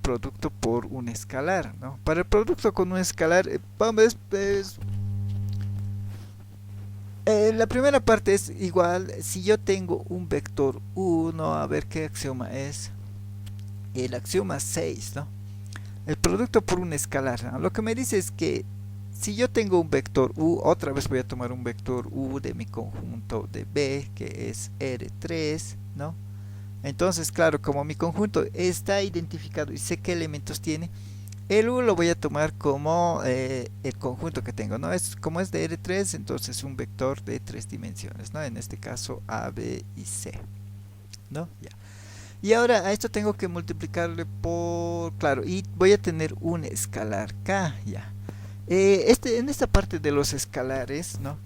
producto por un escalar, ¿no? Para el producto con un escalar, vamos, la primera parte es igual, si yo tengo un vector uno, a ver qué axioma es, el axioma 6, ¿no? El producto por un escalar, ¿no? Lo que me dice es que si yo tengo un vector u, otra vez voy a tomar un vector u de mi conjunto de B, que es R3, ¿no? Entonces, claro, como mi conjunto está identificado y sé qué elementos tiene, el U lo voy a tomar como el conjunto que tengo, ¿no? Como es de R3, entonces un vector de tres dimensiones, ¿no? En este caso A, B y C, ¿no? Ya. Y ahora a esto tengo que multiplicarle por, claro, y voy a tener un escalar K, ya. En esta parte de los escalares, ¿no?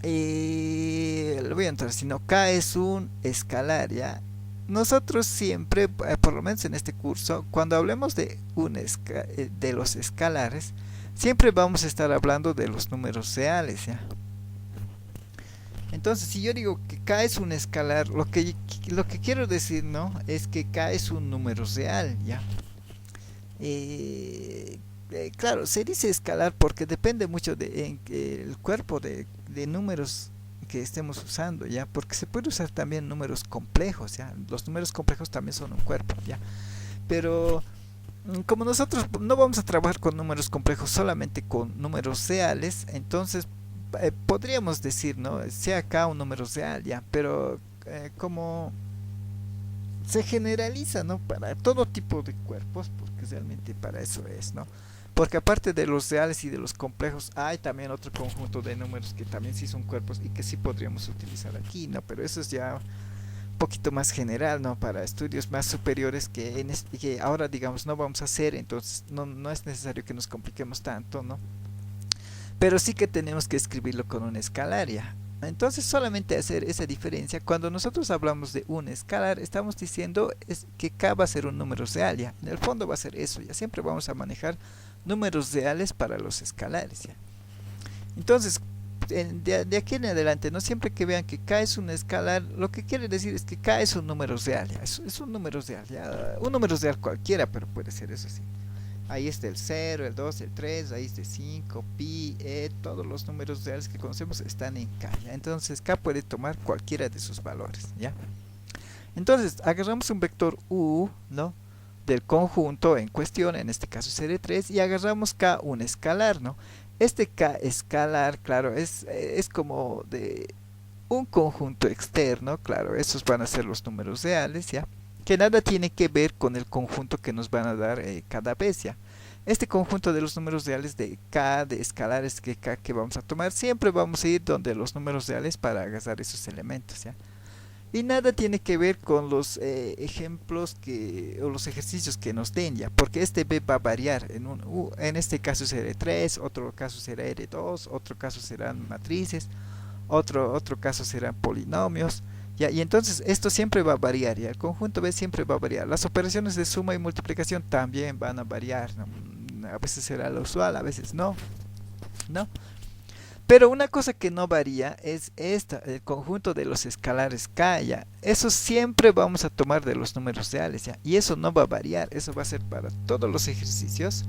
Le voy a entrar, si no, K es un escalar, ¿ya? Nosotros siempre, por lo menos en este curso, cuando hablemos de los escalares, siempre vamos a estar hablando de los números reales, ¿ya? Entonces, si yo digo que K es un escalar, lo que quiero decir, ¿no? Es que K es un número real, ¿ya? Eh, claro, se dice escalar porque depende mucho el cuerpo de números que estemos usando, ¿ya? Porque se puede usar también números complejos, ¿ya? Los números complejos también son un cuerpo, ¿ya? Pero como nosotros no vamos a trabajar con números complejos, solamente con números reales, entonces podríamos decir, ¿no? Sea acá un número real, ¿ya? Pero como se generaliza, ¿no? Para todo tipo de cuerpos, porque realmente para eso es, ¿no? Porque aparte de los reales y de los complejos, hay también otro conjunto de números que también sí son cuerpos y que sí podríamos utilizar aquí, ¿no? Pero eso es ya un poquito más general, ¿no? Para estudios más superiores que ahora, digamos, no vamos a hacer, entonces no es necesario que nos compliquemos tanto, ¿no? Pero sí que tenemos que escribirlo con una escalaria. Entonces solamente hacer esa diferencia, cuando nosotros hablamos de un escalar, estamos diciendo que K va a ser un número real, ya. En el fondo va a ser eso, ya. Siempre vamos a manejar números reales para los escalares, ya. Entonces, de aquí en adelante, no siempre que vean que K es un escalar, lo que quiere decir es que K es un número real, ya. Es un número real, ya. Un número real cualquiera, pero puede ser eso sí. Ahí está el 0, el 2, el 3, raíz de 5, pi, todos los números reales que conocemos están en K, ¿ya? Entonces K puede tomar cualquiera de sus valores, ¿ya? Entonces agarramos un vector U, ¿no? Del conjunto en cuestión, en este caso sería 3, y agarramos K un escalar, ¿no? Este K escalar, claro, es como de un conjunto externo, claro, esos van a ser los números reales, ¿ya? Que nada tiene que ver con el conjunto que nos van a dar cada vez, ¿ya? Este conjunto de los números reales de K, de escalares que K que vamos a tomar, siempre vamos a ir donde los números reales para agarrar esos elementos, ¿ya? Y nada tiene que ver con los ejemplos o los ejercicios que nos den, ya, porque este B va a variar. En este caso será 3, otro caso será R2, otro caso serán matrices, otro caso serán polinomios. Ya, y entonces esto siempre va a variar, ya, el conjunto B siempre va a variar. Las operaciones de suma y multiplicación también van a variar, ¿no? A veces será lo usual, a veces no, ¿no? Pero una cosa que no varía es el conjunto de los escalares K, ya. Eso siempre vamos a tomar de los números reales, ya. Y eso no va a variar, eso va a ser para todos los ejercicios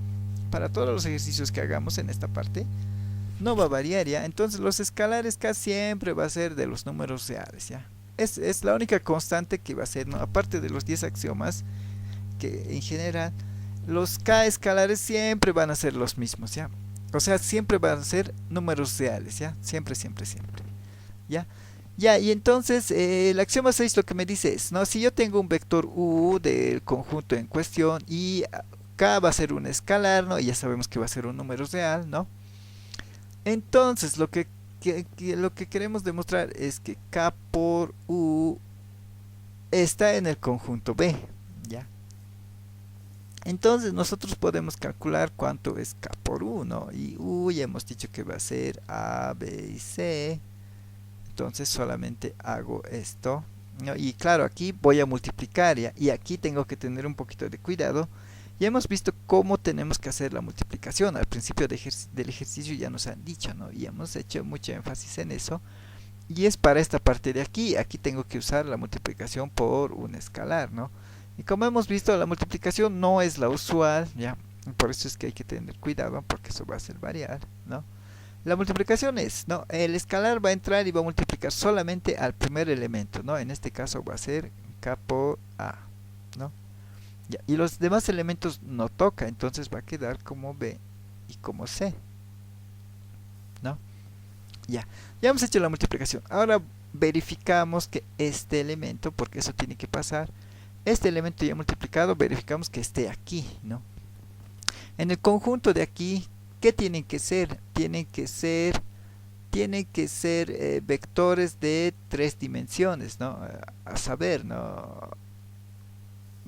que hagamos en esta parte, no va a variar, ya. Entonces los escalares K siempre va a ser de los números reales, ya. Es la única constante que va a ser, ¿no? Aparte de los 10 axiomas, que en general los K escalares siempre van a ser los mismos, ¿ya? O sea, siempre van a ser números reales, ¿ya? Siempre, siempre, siempre, ¿ya? Ya, y entonces el axioma 6 lo que me dice es, ¿no? Si yo tengo un vector U del conjunto en cuestión y K va a ser un escalar, ¿no? Y ya sabemos que va a ser un número real, ¿no? Entonces lo que queremos demostrar es que K por U está en el conjunto B, ¿ya? Entonces nosotros podemos calcular cuánto es K por U, ¿no? Y U ya hemos dicho que va a ser A, B y C. Entonces solamente hago esto, ¿no? Y claro, aquí voy a multiplicar, ¿ya? Y aquí tengo que tener un poquito de cuidado. Ya hemos visto cómo tenemos que hacer la multiplicación. Al principio del ejercicio ya nos han dicho, ¿no? Y hemos hecho mucho énfasis en eso. Y es para esta parte de aquí. Aquí tengo que usar la multiplicación por un escalar, ¿no? Y como hemos visto, la multiplicación no es la usual, ya. Por eso es que hay que tener cuidado, porque eso va a ser variar, ¿no? La multiplicación es, ¿no? El escalar va a entrar y va a multiplicar solamente al primer elemento, ¿no? En este caso va a ser K por A, ¿no? Ya. Y los demás elementos no toca, entonces va a quedar como B y como C, ¿no? Ya. Ya hemos hecho la multiplicación. Ahora verificamos que este elemento, porque eso tiene que pasar, este elemento ya multiplicado, verificamos que esté aquí, ¿no? En el conjunto de aquí, ¿qué tienen que ser? Tienen que ser vectores de 3 dimensiones, ¿no? A saber, ¿no?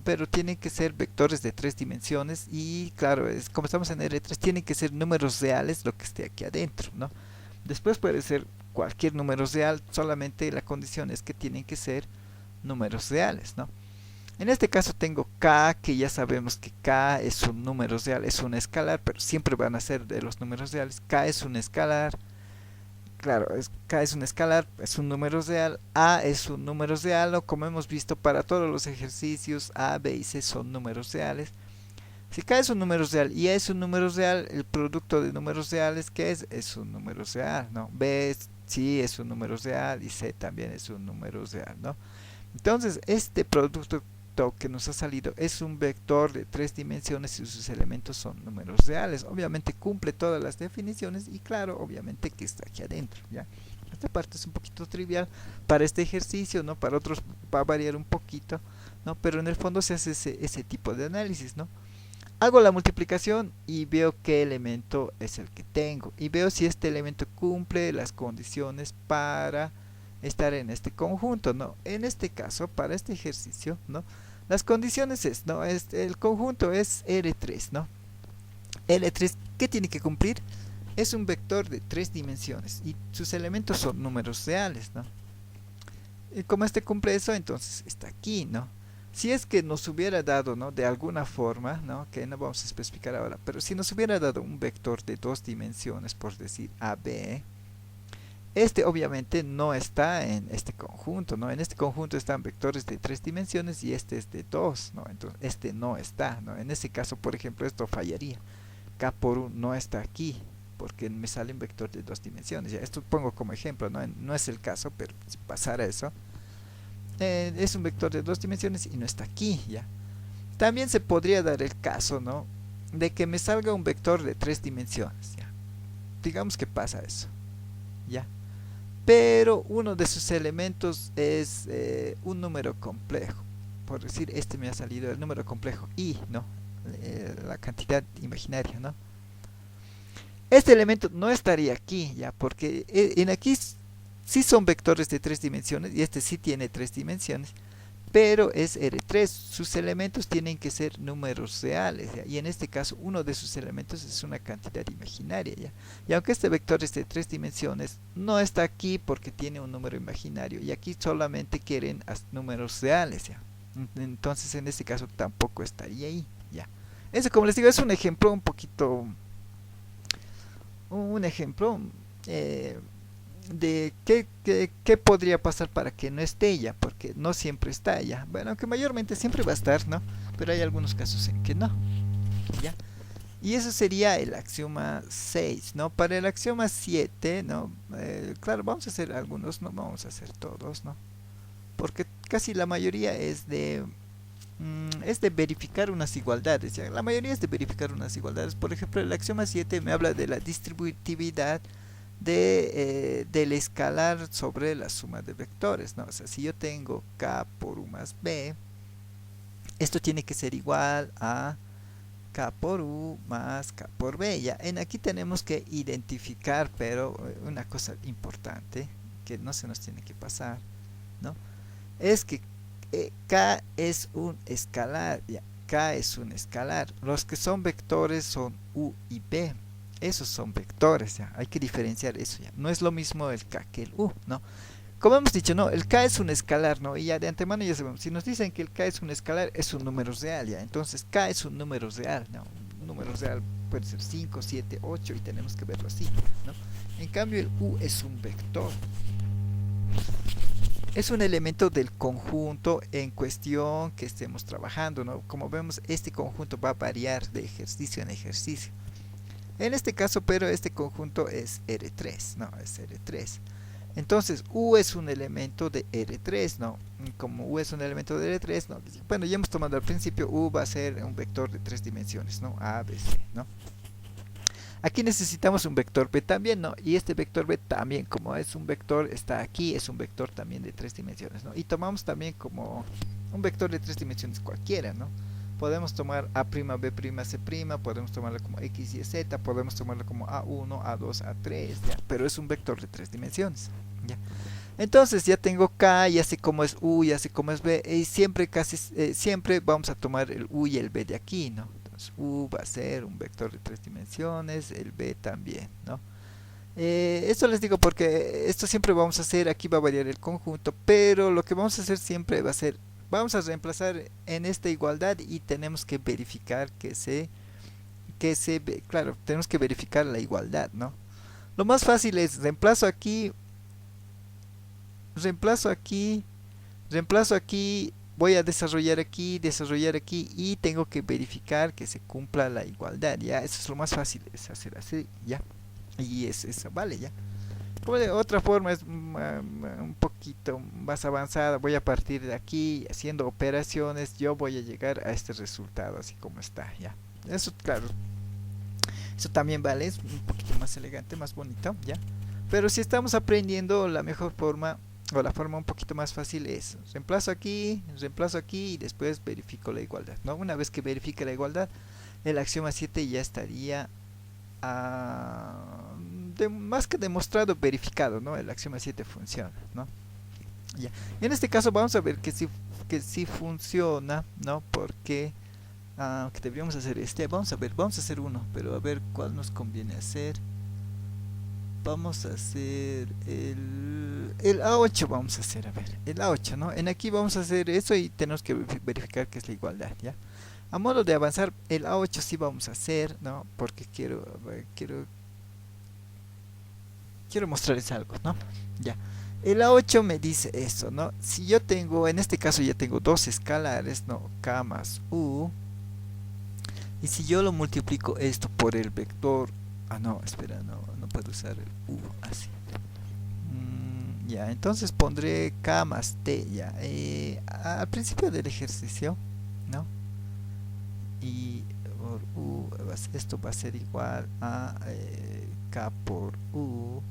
Pero tienen que ser vectores de 3 dimensiones y claro, como estamos en R3, tienen que ser números reales lo que esté aquí adentro, ¿no? Después puede ser cualquier número real, solamente la condición es que tienen que ser números reales, ¿no? En este caso tengo K, que ya sabemos que K es un número real, es un escalar, pero siempre van a ser de los números reales. K es un escalar, claro, K es un escalar, es un número real. A es un número real, o como hemos visto para todos los ejercicios, A, B y C son números reales. Si K es un número real y A es un número real, el producto de números reales, ¿qué es? Es un número real, ¿no? B sí es un número real y C también es un número real, ¿no? Entonces, este producto que nos ha salido es un vector de 3 dimensiones y sus elementos son números reales. Obviamente cumple todas las definiciones y claro, obviamente que está aquí adentro, ¿ya? Esta parte es un poquito trivial para este ejercicio, ¿no? Para otros va a variar un poquito, ¿no? Pero en el fondo se hace ese tipo de análisis, ¿no? Hago la multiplicación y veo qué elemento es el que tengo y veo si este elemento cumple las condiciones para estar en este conjunto, ¿no? En este caso, para este ejercicio, ¿no? Las condiciones es, ¿no? El conjunto es R3, ¿no? L3, ¿qué tiene que cumplir? Es un vector de 3 dimensiones y sus elementos son números reales, ¿no? Y como este cumple eso, entonces está aquí, ¿no? Si es que nos hubiera dado, ¿no? De alguna forma, ¿no? Que no vamos a especificar ahora, pero si nos hubiera dado un vector de 2 dimensiones, por decir AB, este obviamente no está en este conjunto, ¿no? En este conjunto están vectores de 3 dimensiones y este es de 2, ¿no? Entonces este no está, ¿no? En este caso, por ejemplo, esto fallaría. K por 1 no está aquí, porque me sale un vector de 2 dimensiones. Ya, esto pongo como ejemplo, ¿no? No es el caso, pero si pasara eso, es un vector de 2 dimensiones y no está aquí, ¿ya? También se podría dar el caso, ¿no? De que me salga un vector de 3 dimensiones, ¿ya? Digamos que pasa eso, ¿ya? Pero uno de sus elementos es un número complejo. Por decir, este me ha salido el número complejo i, ¿no? La cantidad imaginaria, ¿no? Este elemento no estaría aquí, ya, porque en aquí sí son vectores de 3 dimensiones y este sí tiene 3 dimensiones, pero es R3, sus elementos tienen que ser números reales, ¿ya? Y en este caso uno de sus elementos es una cantidad imaginaria, ¿ya? Y aunque este vector es de 3 dimensiones, no está aquí porque tiene un número imaginario y aquí solamente quieren números reales, ¿ya? Entonces en este caso tampoco estaría ahí, ¿ya? Eso, como les digo, es un ejemplo eh, de qué podría pasar para que no esté ella, porque no siempre está ella. Bueno, aunque mayormente siempre va a estar, ¿no? Pero hay algunos casos en que no, ¿ya? Y eso sería el axioma 6, ¿no? Para el axioma 7, ¿no? Claro, vamos a hacer algunos, no vamos a hacer todos, ¿no? Porque casi la mayoría es de verificar unas igualdades, ¿ya? La mayoría es de verificar unas igualdades. Por ejemplo, el axioma 7 me habla de la distributividad del escalar sobre la suma de vectores, ¿no? O sea, si yo tengo K por U más B, esto tiene que ser igual a K por U más K por B. Ya, en aquí tenemos que identificar, pero una cosa importante que no se nos tiene que pasar, ¿no? Es que K es un escalar, ya, K es un escalar. Los que son vectores son U y B. Esos son vectores, ya. Hay que diferenciar eso, ya. No es lo mismo el K que el U, ¿no? Como hemos dicho, no, el K es un escalar, ¿no? Y ya de antemano ya sabemos, si nos dicen que el K es un escalar, es un número real, ya. Entonces K es un número real, ¿no? Un número real puede ser 5, 7, 8 y tenemos que verlo así, ¿no? En cambio el U es un vector. es un elemento del conjunto en cuestión que estemos trabajando, ¿no? Como vemos, este conjunto va a variar de ejercicio en ejercicio. En este caso, pero este conjunto es R3, ¿no? Es R3. Entonces, U es un elemento de R3, ¿no? Como U es un elemento de R3, ¿no? Bueno, ya hemos tomado al principio, U va a ser un vector de 3 dimensiones, ¿no? A, B, C, ¿no? Aquí necesitamos un vector B también, ¿no? Y este vector B también, como es un vector, está aquí, es un vector también de 3 dimensiones, ¿no? Y tomamos también como un vector de 3 dimensiones cualquiera, ¿no? Podemos tomar A', B', C', podemos tomarlo como X, Y, Z, podemos tomarlo como A1, A2, A3, ¿ya? Pero es un vector de 3 dimensiones, ¿ya? Entonces ya tengo K, ya sé cómo es U, ya sé cómo es B, y siempre, siempre vamos a tomar el U y el B de aquí, ¿no? Entonces U va a ser un vector de 3 dimensiones, el B también, ¿no? Esto les digo porque esto siempre vamos a hacer, aquí va a variar el conjunto, pero lo que vamos a hacer siempre va a ser, vamos a reemplazar en esta igualdad y tenemos que verificar claro, tenemos que verificar la igualdad, ¿no? Lo más fácil es reemplazo aquí, reemplazo aquí, voy a desarrollar aquí y tengo que verificar que se cumpla la igualdad, ya, eso es lo más fácil, es hacer así, ya, y es eso, vale, ya. Como de otra forma es un poquito más avanzada, voy a partir de aquí, haciendo operaciones, yo voy a llegar a este resultado, así como está, ya. Eso, claro, eso también vale, es un poquito más elegante, más bonito, ya. Pero si estamos aprendiendo, la mejor forma o la forma un poquito más fácil es reemplazo aquí y después verifico la igualdad, ¿no? Una vez que verifique la igualdad, el axioma 7 ya estaría más que demostrado, verificado, ¿no? El axioma 7 funciona, ¿no? Ya. En este caso vamos a ver que sí funciona, ¿no? Porque que deberíamos hacer vamos a ver, vamos a hacer uno, pero a ver cuál nos conviene hacer. Vamos a hacer el A8, vamos a hacer, a ver, el A8, ¿no? En aquí vamos a hacer eso y tenemos que verificar que es la igualdad, ¿ya? A modo de avanzar, el A8 sí vamos a hacer, ¿no? Porque quiero mostrarles algo, ¿no? Ya. El A8 me dice eso, ¿no? Si yo tengo, en este caso ya tengo dos escalares, ¿no? K más U. Y si yo lo multiplico esto por el vector... no, espera, no puedo usar el U así. Ya, entonces pondré K más T, ya. Al principio del ejercicio, ¿no? Y por U, esto va a ser igual a K por U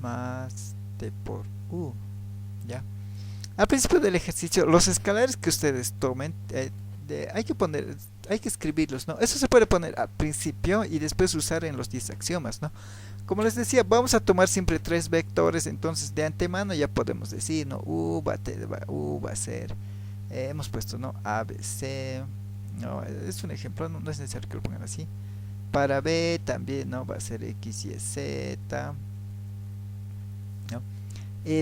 más T por U, ¿ya? Al principio del ejercicio, los escalares que ustedes tomen, hay que escribirlos, ¿no? Eso se puede poner al principio y después usar en los 10 axiomas, ¿no? Como les decía, vamos a tomar siempre tres vectores, entonces de antemano ya podemos decir, ¿no? U va a ser, hemos puesto, ¿no? A, B, C, no, es un ejemplo, no es necesario que lo pongan así. Para B también, ¿no? Va a ser X, Y, Z, ¿no?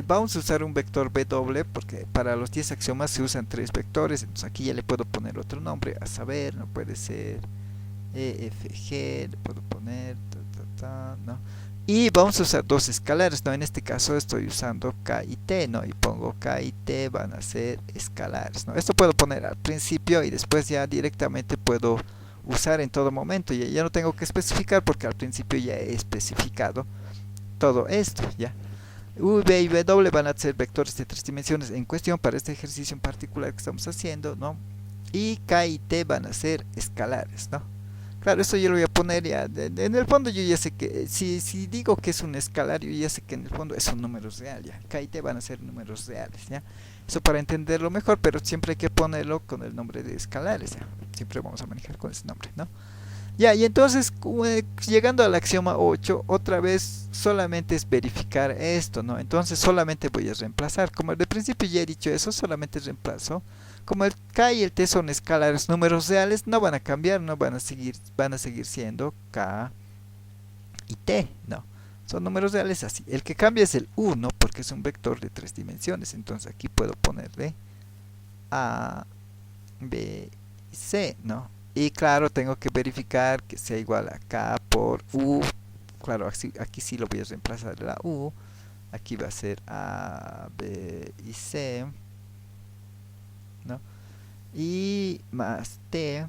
Vamos a usar un vector B doble porque para los 10 axiomas se usan tres vectores, entonces aquí ya le puedo poner otro nombre, a saber, no puede ser F, G, le puedo poner ¿no? Y vamos a usar dos escalares, ¿no? En este caso estoy usando K y T, ¿no? Y pongo K y T van a ser escalares, ¿no? Esto puedo poner al principio y después ya directamente puedo usar en todo momento, ya no tengo que especificar porque al principio ya he especificado todo esto, ¿ya? U, V y W van a ser vectores de tres dimensiones en cuestión para este ejercicio en particular que estamos haciendo, ¿no? Y K y T van a ser escalares, ¿no? Claro, esto yo lo voy a poner ya, en el fondo yo ya sé que, si digo que es un escalar, yo ya sé que en el fondo es un número real, ya, K y T van a ser números reales, ya. Eso para entenderlo mejor, pero siempre hay que ponerlo con el nombre de escalares, ya. Siempre vamos a manejar con ese nombre, ¿no? Ya, y entonces llegando al axioma 8, otra vez solamente es verificar esto, ¿no? Entonces solamente voy a reemplazar. Como de principio ya he dicho eso, solamente reemplazo. Como el K y el T son escalares, números reales, no van a cambiar, no van a seguir siendo K y T, no. Son números reales así. El que cambia es el 1, porque es un vector de tres dimensiones. Entonces aquí puedo ponerle A, B y C, ¿no? Y claro, tengo que verificar que sea igual a K por U. Claro, aquí sí lo voy a reemplazar la U aquí va a ser A, B y C, ¿no? Y más T,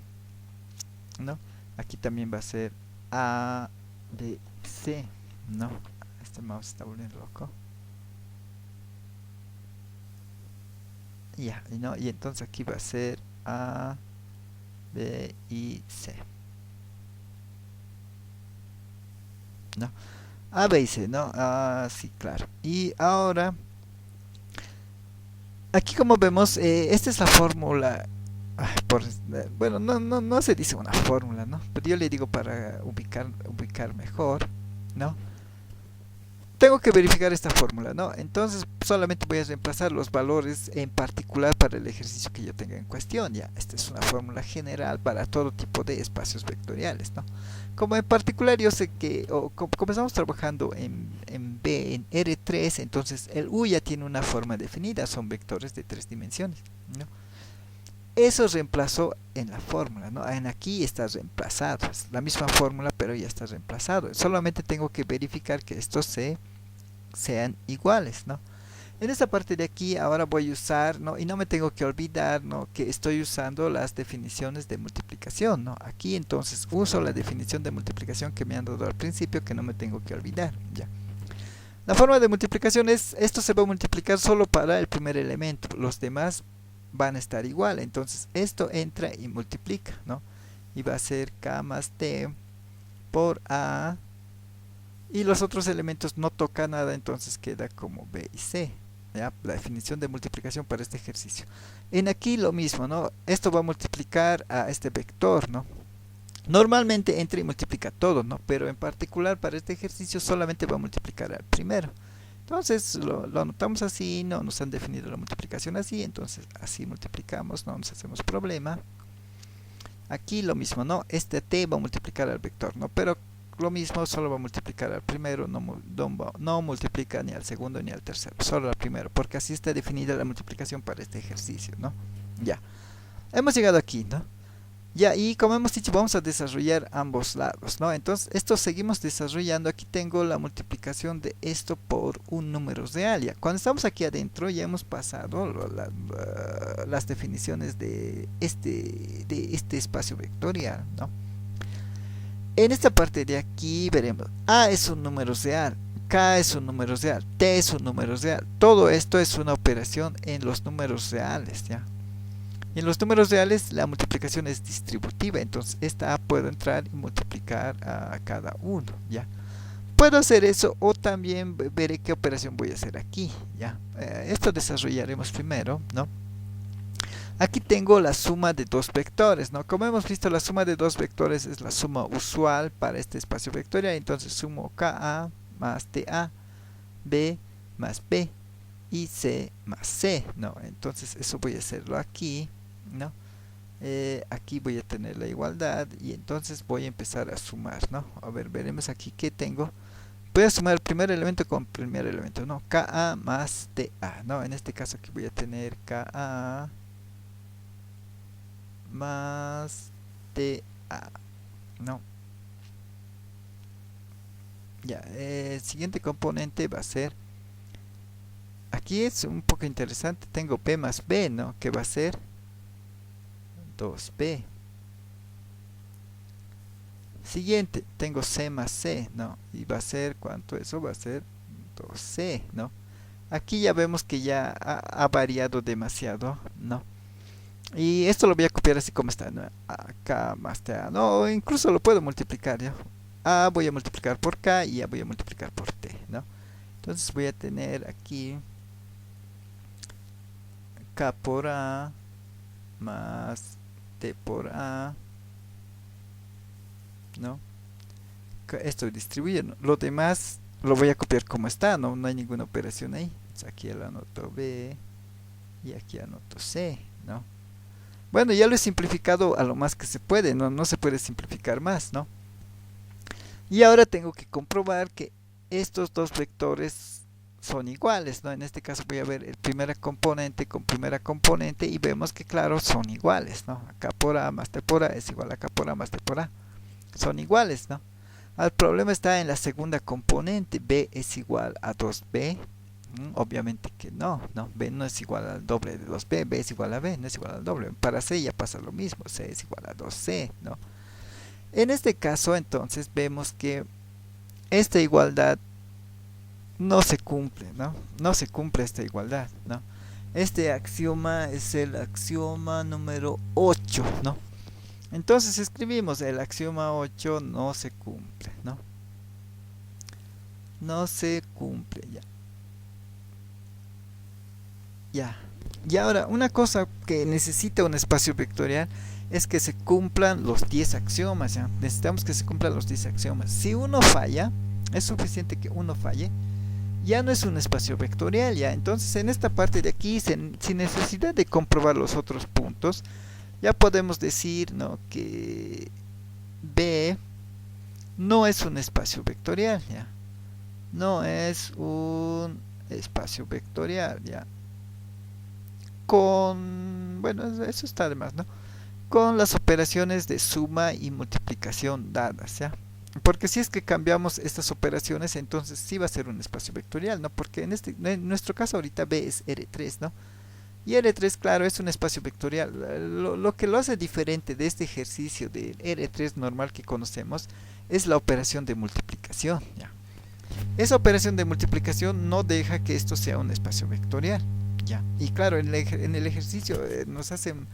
¿no? Aquí también va a ser A, B, C, ¿no? Este mouse está volviendo loco. Ya, ¿no? Y entonces aquí va a ser A, B y C, ¿no? A, B y C, ¿no? Ah, sí, claro. Y ahora, aquí como vemos, esta es la fórmula. Bueno, no se dice una fórmula, ¿no? Pero yo le digo para ubicar mejor, ¿no? Tengo que verificar esta fórmula, ¿no? Entonces solamente voy a reemplazar los valores en particular para el ejercicio que yo tenga en cuestión, ya. Esta es una fórmula general para todo tipo de espacios vectoriales, ¿no? Como en particular yo sé que, como estamos trabajando en B, en R3, entonces el U ya tiene una forma definida, son vectores de 3 dimensiones, ¿no? Eso reemplazó en la fórmula, ¿no? En aquí está reemplazado, es la misma fórmula, pero ya está reemplazado. Solamente tengo que verificar que estos sean iguales, ¿no? En esta parte de aquí ahora voy a usar, ¿no? Y no me tengo que olvidar, ¿no? Que estoy usando las definiciones de multiplicación, ¿no? Aquí entonces uso la definición de multiplicación que me han dado al principio, que no me tengo que olvidar, ya. La forma de multiplicación es, esto se va a multiplicar solo para el primer elemento, los demás van a estar igual, entonces esto entra y multiplica, ¿no? Y va a ser K más T por A, y los otros elementos no toca nada, entonces queda como B y C, ¿ya? La definición de multiplicación para este ejercicio. En aquí lo mismo, ¿no? Esto va a multiplicar a este vector, ¿no? Normalmente entra y multiplica todo, ¿no? Pero en particular para este ejercicio solamente va a multiplicar al primero. Entonces lo anotamos así, no nos han definido la multiplicación así, entonces así multiplicamos, no nos hacemos problema. Aquí lo mismo, ¿no? Este T va a multiplicar al vector, ¿no? Pero lo mismo, solo va a multiplicar al primero, no multiplica ni al segundo ni al tercero, solo al primero, porque así está definida la multiplicación para este ejercicio, ¿no? Ya, hemos llegado aquí, ¿no? Ya, y como hemos dicho, vamos a desarrollar ambos lados, ¿no? Entonces, esto seguimos desarrollando. Aquí tengo la multiplicación de esto por un número real. Ya, cuando estamos aquí adentro, ya hemos pasado las definiciones de este espacio vectorial, ¿no? En esta parte de aquí veremos, A es un número real, K es un número real, T es un número real. Todo esto es una operación en los números reales, ¿ya? Y en los números reales la multiplicación es distributiva, entonces esta A puedo entrar y multiplicar a cada uno, ¿ya? Puedo hacer eso o también veré qué operación voy a hacer aquí, ¿ya? Esto desarrollaremos primero, ¿no? Aquí tengo la suma de dos vectores, ¿no? Como hemos visto, la suma de dos vectores es la suma usual para este espacio vectorial, entonces sumo KA más TA, B más B y C más C, ¿no? Entonces eso voy a hacerlo aquí, ¿no? Aquí voy a tener la igualdad y entonces voy a empezar a sumar, ¿no? A ver, veremos aquí qué tengo. Voy a sumar el primer elemento con el primer elemento, ¿no? KA más TA, ¿no? En este caso aquí voy a tener KA más TA, ¿no? Ya, el siguiente componente va a ser, aquí es un poco interesante, tengo B más B, ¿no? Que va a ser 2B. Siguiente, tengo C más C, ¿no? Y va a ser, ¿cuánto? Eso va a ser 2C, ¿no? Aquí ya vemos que ya ha variado demasiado, ¿no? Y esto lo voy a copiar así como está, ¿no? K más TA, no, incluso lo puedo multiplicar, ¿ya? A voy a multiplicar por K y A voy a multiplicar por T, ¿no? Entonces voy a tener aquí K por A más T por A, ¿no? Esto distribuye, ¿no? Lo demás lo voy a copiar como está, ¿no? No hay ninguna operación ahí. Entonces aquí anoto B y aquí anoto C, ¿no? Bueno, ya lo he simplificado a lo más que se puede, ¿no? No se puede simplificar más, ¿no? Y ahora tengo que comprobar que estos dos vectores son iguales, ¿no? En este caso voy a ver el primera componente con primera componente y vemos que, claro, son iguales, ¿no? K por A más T por A es igual a K por A más T por A. Son iguales, ¿no? El problema está en la segunda componente, b es igual a 2b. Obviamente que no, b no es igual al doble de 2b, b es igual a b, no es igual al doble. Para c ya pasa lo mismo, c es igual a 2c, ¿no? En este caso, entonces, vemos que esta igualdad no se cumple, ¿no? No se cumple esta igualdad, ¿no? Este axioma es el axioma número 8, ¿no? Entonces escribimos el axioma 8 no se cumple, ¿no? No se cumple, ya. Ya. Y ahora, una cosa que necesita un espacio vectorial es que se cumplan los 10 axiomas, ¿ya? Necesitamos que se cumplan los 10 axiomas. Si uno falla, es suficiente que uno falle, ya no es un espacio vectorial, ya. Entonces, en esta parte de aquí, sin necesidad de comprobar los otros puntos, ya podemos decir, ¿no?, que B no es un espacio vectorial, ya. No es un espacio vectorial, ya. Bueno, eso está de más, ¿no? Con las operaciones de suma y multiplicación dadas, ¿ya? Porque si es que cambiamos estas operaciones, entonces sí va a ser un espacio vectorial, ¿no? Porque en nuestro caso ahorita B es R3, ¿no? Y R3, claro, es un espacio vectorial. Lo que lo hace diferente de este ejercicio del R3 normal que conocemos es la operación de multiplicación, ¿ya? Esa operación de multiplicación no deja que esto sea un espacio vectorial, ¿ya? Y claro, en el ejercicio nos hacen...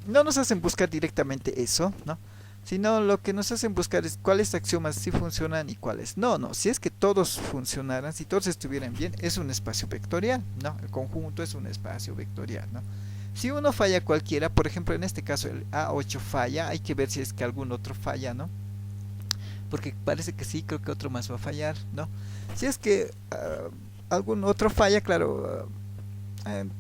no nos hacen buscar directamente eso, ¿no? Sino lo que nos hacen buscar es cuáles axiomas sí funcionan y cuáles no, no. Si es que todos funcionaran, si todos estuvieran bien, es un espacio vectorial, ¿no? El conjunto es un espacio vectorial, ¿no? Si uno falla cualquiera, por ejemplo en este caso el A8 falla, hay que ver si es que algún otro falla, ¿no? Porque parece que sí, creo que otro más va a fallar, ¿no? Si es que algún otro falla, claro,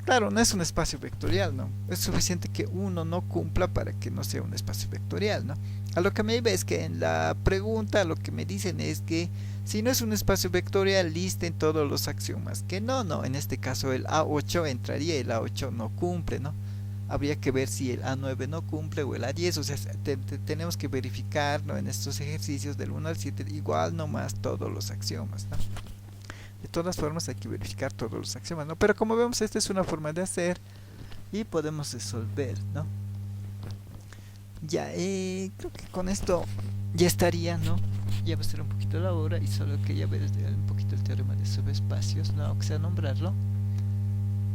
claro, no es un espacio vectorial, ¿no? Es suficiente que uno no cumpla para que no sea un espacio vectorial, ¿no? A lo que me iba es que en la pregunta lo que me dicen es que si no es un espacio vectorial, listen todos los axiomas. Que no, en este caso el A8 entraría, el A8 no cumple, ¿no? Habría que ver si el A9 no cumple o el A10, o sea, tenemos que verificar, ¿no?, en estos ejercicios del 1 al 7, igual nomás todos los axiomas, ¿no? De todas formas hay que verificar todos los axiomas, ¿no? Pero como vemos, esta es una forma de hacer y podemos resolver, ¿no? Ya, creo que con esto ya estaría, ¿no? Ya va a ser un poquito la hora y solo quería ver un poquito el teorema de subespacios, ¿no? Aunque sea nombrarlo.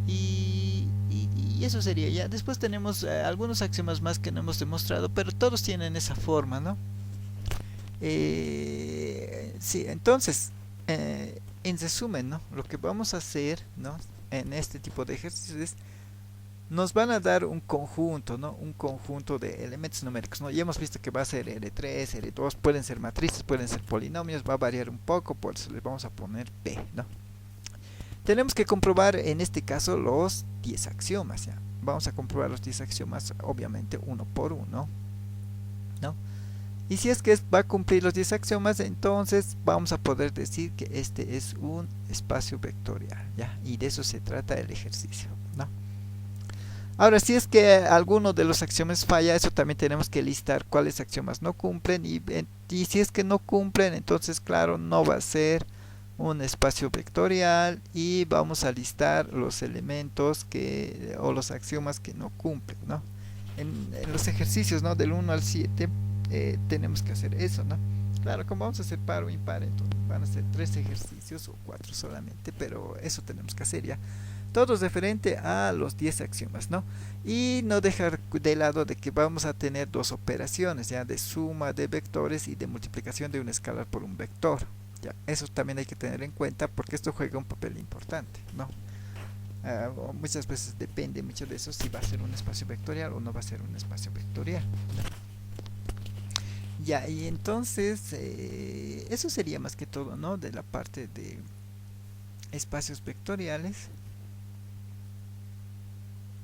Y eso sería ya. Después tenemos algunos axiomas más que no hemos demostrado, pero todos tienen esa forma, ¿no? Sí, entonces... en resumen, ¿no?, lo que vamos a hacer, ¿no?, en este tipo de ejercicios es, nos van a dar un conjunto, ¿no?, un conjunto de elementos numéricos, ¿no? Ya hemos visto que va a ser R3, R2, pueden ser matrices, pueden ser polinomios, va a variar un poco, por eso les vamos a poner P, ¿no? Tenemos que comprobar en este caso los 10 axiomas, ¿ya? Vamos a comprobar los 10 axiomas, obviamente uno por uno, ¿no? Y si es que va a cumplir los 10 axiomas, entonces vamos a poder decir que este es un espacio vectorial, ¿ya? Y de eso se trata el ejercicio, ¿no? Ahora, si es que alguno de los axiomas falla, eso también tenemos que listar cuáles axiomas no cumplen. Y si es que no cumplen, entonces, claro, no va a ser un espacio vectorial. Y vamos a listar los elementos o los axiomas que no cumplen, ¿no? En los ejercicios, ¿no?, del 1 al 7, tenemos que hacer eso, ¿no? Claro, como vamos a hacer par o impar, entonces van a ser 3 ejercicios o 4 solamente, pero eso tenemos que hacer ya. Todo referente a los 10 axiomas, ¿no? Y no dejar de lado de que vamos a tener dos operaciones, ya, de suma de vectores y de multiplicación de un escalar por un vector. Ya, eso también hay que tener en cuenta porque esto juega un papel importante, ¿no? Muchas veces depende mucho de eso si va a ser un espacio vectorial o no va a ser un espacio vectorial, ¿no? Ya, y entonces eso sería más que todo, ¿no?, de la parte de espacios vectoriales.